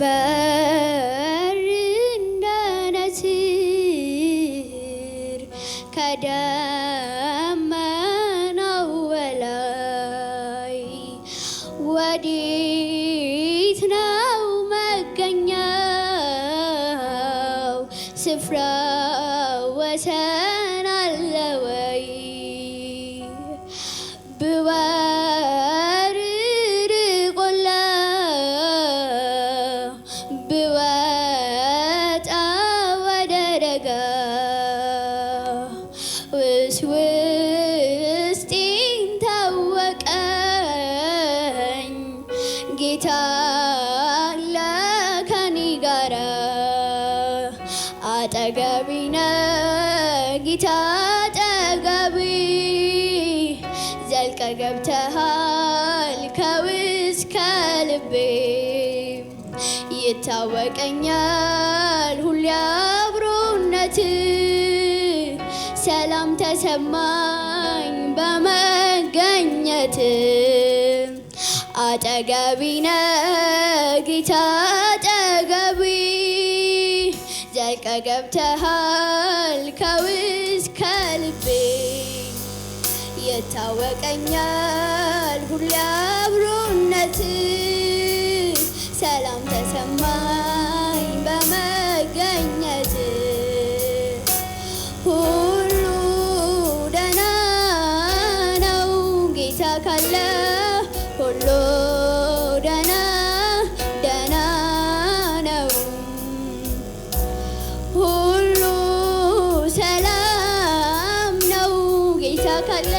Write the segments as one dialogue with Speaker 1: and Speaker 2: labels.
Speaker 1: በር እንደ ነስር ከደመናው በላይ ወዴት ነው መገኛው? ስፍራው ወሰን አለ ወይ? ብወርድ ቆላ ብወጣ ወደ ደጋ ውስጤን ታወቀኝ ጌታ አለ ከኔ ጋራ አጠገቤ ነህ ጌታ አጠገቤ ዘልቀ ገብተሃል ከውስጥ ከልቤ ይታወቀኛል ሁሌ አብሮነት ሰላም ተሰማኝ በመገኘት አጠገቤ ነህ ጌታ አጠገቤ ዘልቀ ገብተሃል ከውስጥ ከልቤ ይታወቀኛል ሁሌ አብሮነት ሰላም ተሰማኝ በመገኘት ሁሉ ደህና ነው ጌታ ካለ ሁሉ ደህና ደህና ነው ሁሉ ሰላም ነው ጌታ ካለ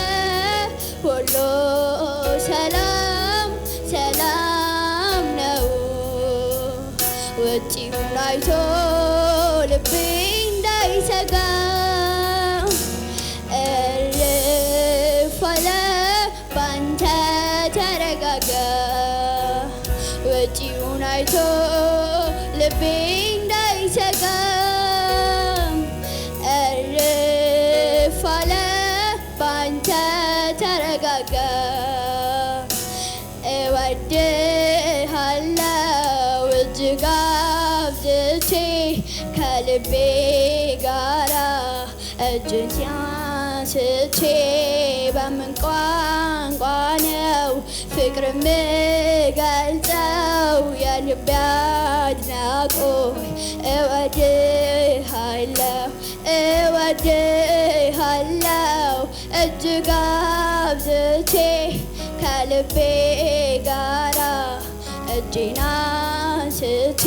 Speaker 1: ሁሉ ሰላም ሰላም ነው። ውጪውን አይቶ ልቤ እንዳይሰጋ እልፍ አለ ባንተ ተረጋጋ። ውጪውን አይቶ ልቤ እንዳይሰጋ እልፍ አለ ባንተ ተረጋጋ። እወድሃለሁ እጅግ አብዝቼ ከልቤ ጋራ እጅን ሲያንስቼ በምን ቋንቋ ነው ፍቅር ምገልጸው? የልቤ አድናቆት እወድሃለሁ እወድሃለሁ እጅግ አብዝቼ ከልቤ ጋራ እጄን አንስቼ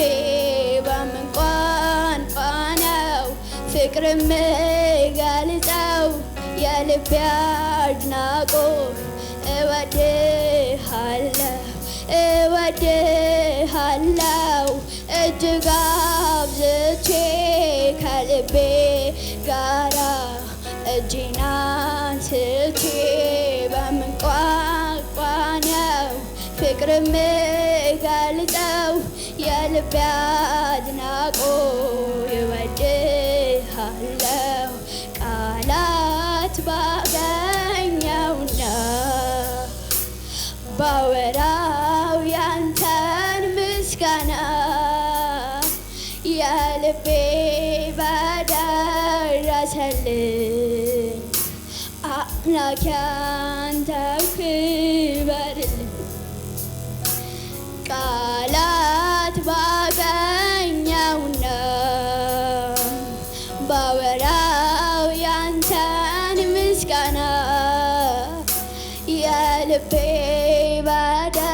Speaker 1: በምን ቋንቋ ነው ፍቅር ምገልጸው? የልቤ አድናቆት እወድሃለሁ እወድሃለሁ እጅግ አብዝቼ ከልቤ ጋራ እጄን አንስቼ በምን ቋንቋ ነው ፍቅር ምገልጸው? የልቤ አድናቆት እወድሃለሁ ቃላት ባገኘውና ባወራው ያንተን ምስጋና የልቤ በደረሰልኝ አምላኬ አንተው ክበርልኝ። ቃላት ባገኘውና ባወራው ያንተን ምስጋና የልቤ በደረሰልኝ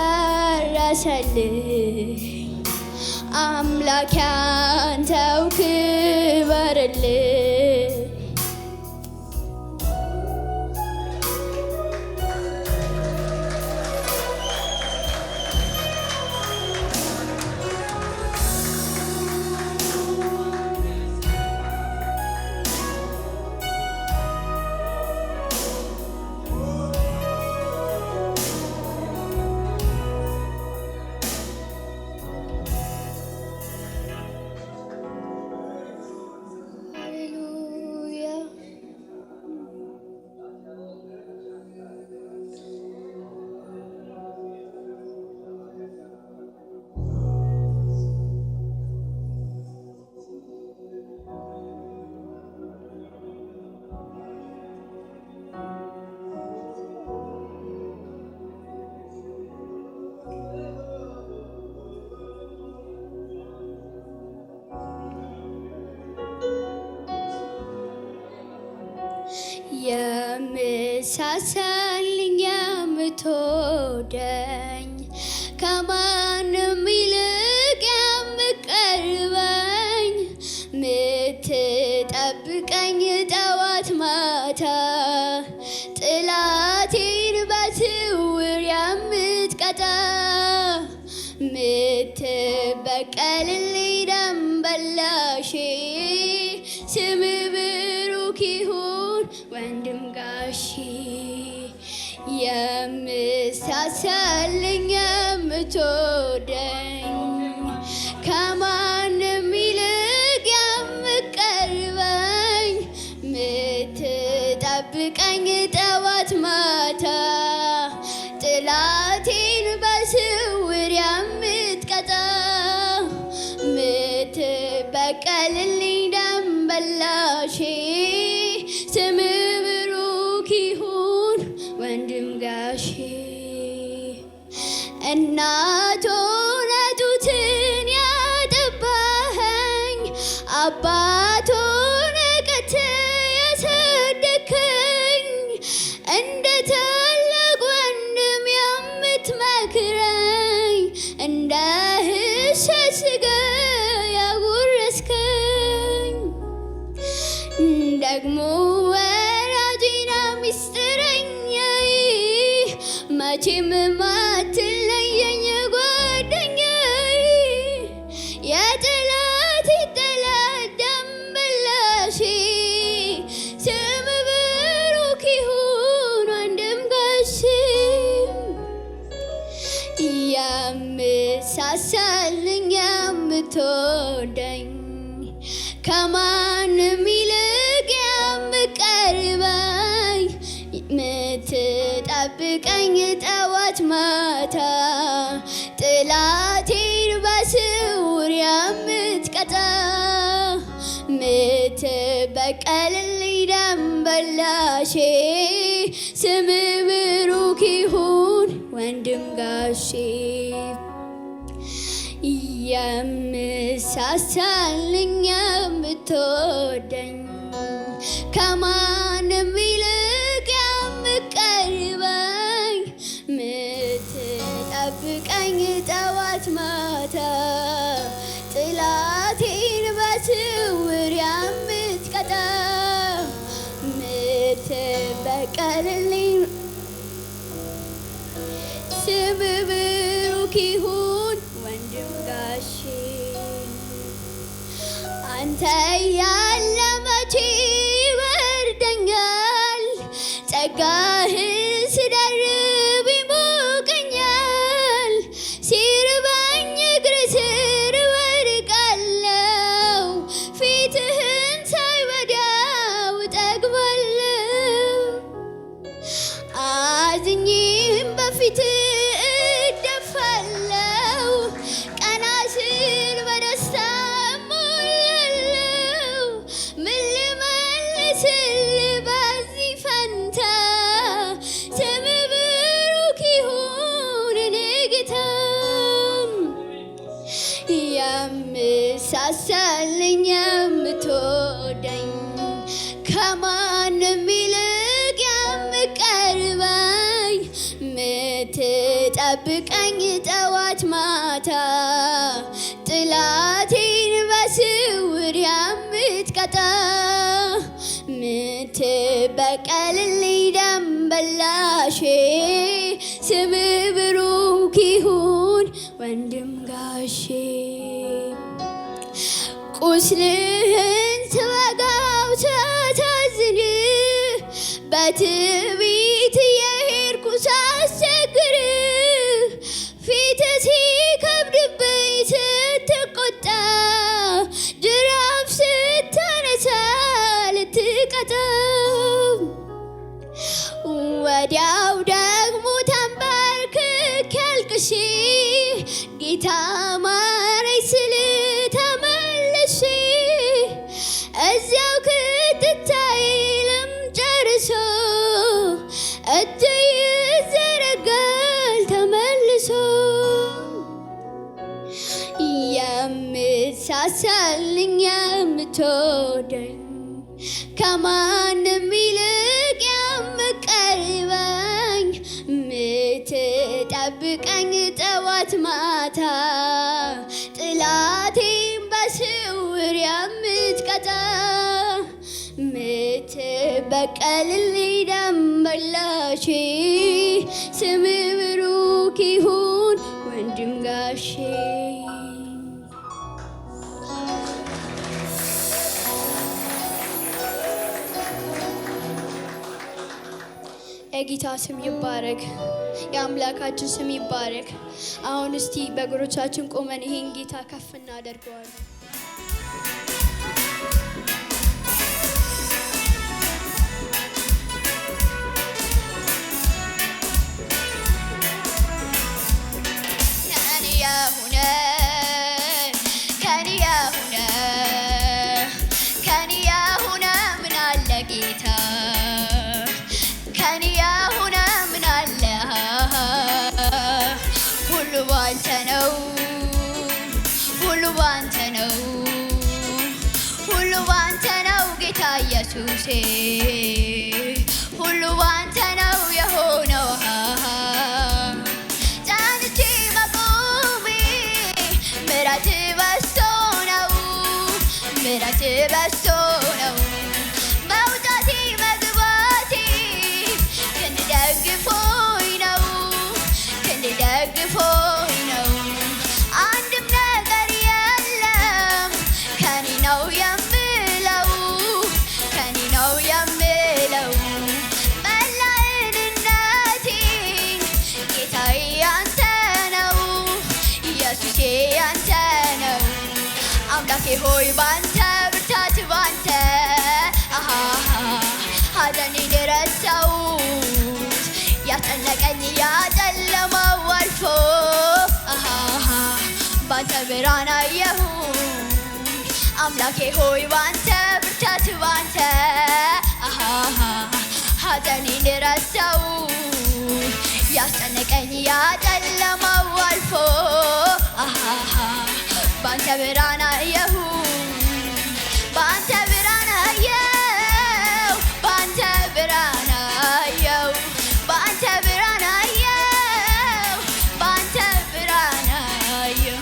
Speaker 1: አምላኬ አንተው ክበርልኝ። የምትሳሳልኝ የምትወደኝ ከማንም ይልቅ የምትቀርበኝ ምትጠብቀኝ ጠዋት ማታ ጥላቴን በስውር የምትቀጣ ምትበቀልልኝ ደንበላሼ ስም ብሩክ ይሁን ወንድም ጋሼ የምትሳሳልኝ የምትወደኝ ከማንም ይልቅ የምትቀርበኝ ምትጠብቀኝ ጠዋት ማታ ጥላቴን በስውር የምትቀጣ ምትበቀልልኝ ደንበላሼ ስም ብሩክ ይሁን ወንድም ጋሼ እናት ሆነህ ጡትን ያጠባኸኝ አባት ሆነህ ቀድተህ ያሳደግከኝ እንደ ታላቅ ወንድም የምትመክረኝ እንደ ሕፃን ሥጋ ያጎረስከኝ ደግሞ ወዳጄና ምስጢረኛዬ መቼም ማትለየኝ ጓደኛዬ የጠላቴ ጠላት ደንበላሼ ስም ብሩክ ይሁን ወንድም ጋሼ የምትሳሳልኝ የምትወደኝ ከማንም ይልቅ የምትቀርበኝ ምትጠብቀኝ ጠዋት ማታ ጥላቴን በስውር የምትቀጣ ምትበቀልልኝ ደንበላሼ ስም ብሩክ ይሁን ወንድም ጋሼ የምትሳሳልኝ የምትወደኝ ከማንም ይልቅ የምትቀርበኝ ምትጠብቀኝ ጠዋት ማታ ጥላቴን በስውር የምትቀጣ ምትበቀልልኝ ስም ብሩክ ይሁን ወንድም ጋሼ አንተ ያለ መቼ ይበርደኛል ጸጋህን ስደርብ ይሞቀኛል ሲርበኝ እግር ስር እወድቃለሁ ፊትህን ሳይ ወዲያው እጠግባለሁ አዝኜም በፊትህ እደፋለሁ ቀና ስል በደስታ እሞላለሁ ምን ልመልስልህ በዚህ ፈንታ ስም ብሩክ ይሁን እኔ ጌታ የምትሳሳልኝ የምትወደኝ ከማንም ይልቅ የምትቀርበኝ ምትጠብቀኝ ጠዋት ማታ ጥላቴን በስውር የምትቀጣ ምትበቀልልኝ ደንበላሼ ስም ብሩክ ይሁን ወንድም ጋሼ ቁስልህን ስወጋው ሳሳዝን በትዕቢት የሄድኩ ሳስቸግር ፊትህ ሲከብድብኝ ስትቆጣ ጅራፍ ስታነሳ ልትቀጣ ወዲያው ደግሞ ተንበርክኬ አልቅሼ ጌታ ማረኝ ስል ተመልሼ እዚያው ክትት አይልም ጨርሶ እጅ ይዘረጋል ተመልሶ የምትሳሳልኝ የምትወደኝ ከማንም ይልቅ የምትቀርበኝ ጠዋት ማታ ጥላቴን በስውር የምትቀጣ ምትበቀልልኝ ደመላሼ ስም ብሩክ ይሁን ወንድም ጋሼ። የጌታ ስም ይባረክ፣ የአምላካችን ስም ይባረክ። አሁን እስቲ በእግሮቻችን ቆመን ይሄን ጌታ ከፍ እናደርገዋለን። ኢየሱሴ ሁሉ ባንተ ነው የሆነው ጸንቼ መቆሜ ምሕረት በዝቶ ነው ምሕረት በዝቶ ነው መውጣቴ መግባቴ ክንድ ደግፎኝ ነው ክንድ ደግፎኝ ነው አንድም ነገር የለም ከኔ ነው ሆይ ባንተ ብርታት ባንተ ሐዘኔን ረሳሁት ያስጨነቀኝ ያጨለመው አልፎ ባንተ ብርሃን አየሁት አምላኬ ሆይ ባንተ ብርታት ባንተ ሐዘኔን ረሳሁት ያስጨነቀኝ ያጨለመው አልፎ ባንተ ብርሃን አየሁ ባንተ ብርሃን አየሁ ባንተ ብርሃን አየሁ ባንተ ብርሃን አየሁ ባንተ ብርሃን አየሁ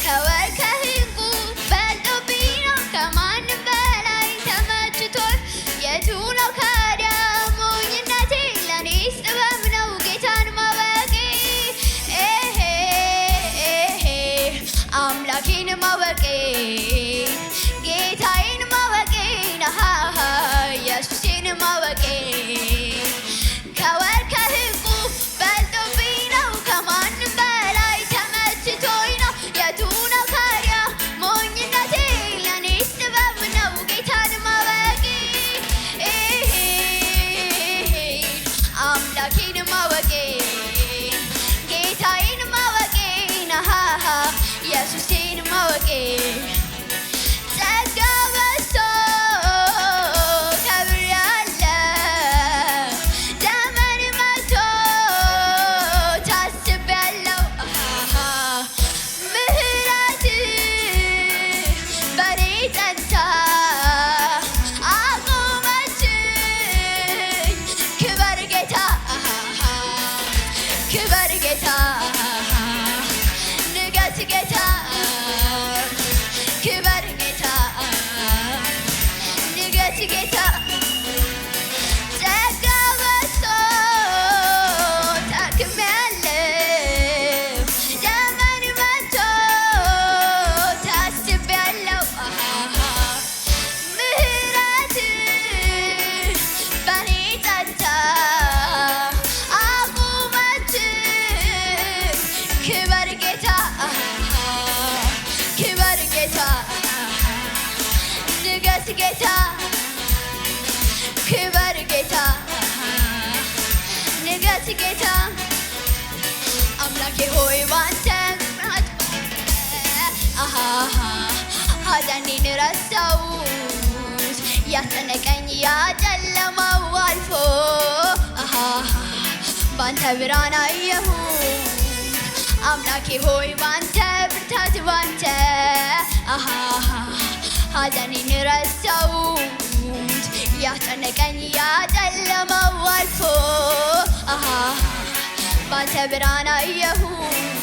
Speaker 1: ከወርቅ ከዕንቁ በልጦብኝ ነው ከማንም በላይ ተመችቶኝ የቱ ነው ከዲያ ሞኝነቴ ለእኔስ ጥበብ ነው ጌታን ማወቄ አምላኬን ማወቄ ጌታዬን ማወቄ ኢየሱሴን ማወቄ ከወርቅ ከዕንቁ በልጦብኝ ነው ከማንም በላይ ተመችቶኝ ነው የቱ ነው ከዲያ ሞኝነቴ ለእኔስ ጥበብ ነው ጌታን ማወቄ አምላኬን ማወቄ ጌታዬን ማወቄ ኢየሱሴን ማወቄ ጸጋ በዝቶ ከብሬአለሁ ዘመን መጥቶ ታስቤአለሁ ምሕረት በኔ ጸንታ አቆመችኝ ክበር ጌታ ክበር ጌታ ንገስ ጌታ ክበር ጌታ ንገስ ጌታ ጸጋ በዝቶ ታክሜአለሁ ዘመን መጥቶ ታስቤአለሁ ምሕረት በኔ ጸንታ አቆመችኝ ክበር ጌታ ክበር ጌታ ንገስ ጌታ ክበር ጌታ ንገስ ጌታ አምላኬ ሆይ ባንተ ሐዘኔን ረሳሁት ያስጨነቀኝ ያጨለመው አልፎ ባንተ ብርሃን አየሁት አምላኬ ሆይ ባንተ ብርታት ባንተ ሐዘኔን ረሳሁት ያስጨነቀኝ ያጨለመው አልፎ ባንተ ብርሃን አየሁት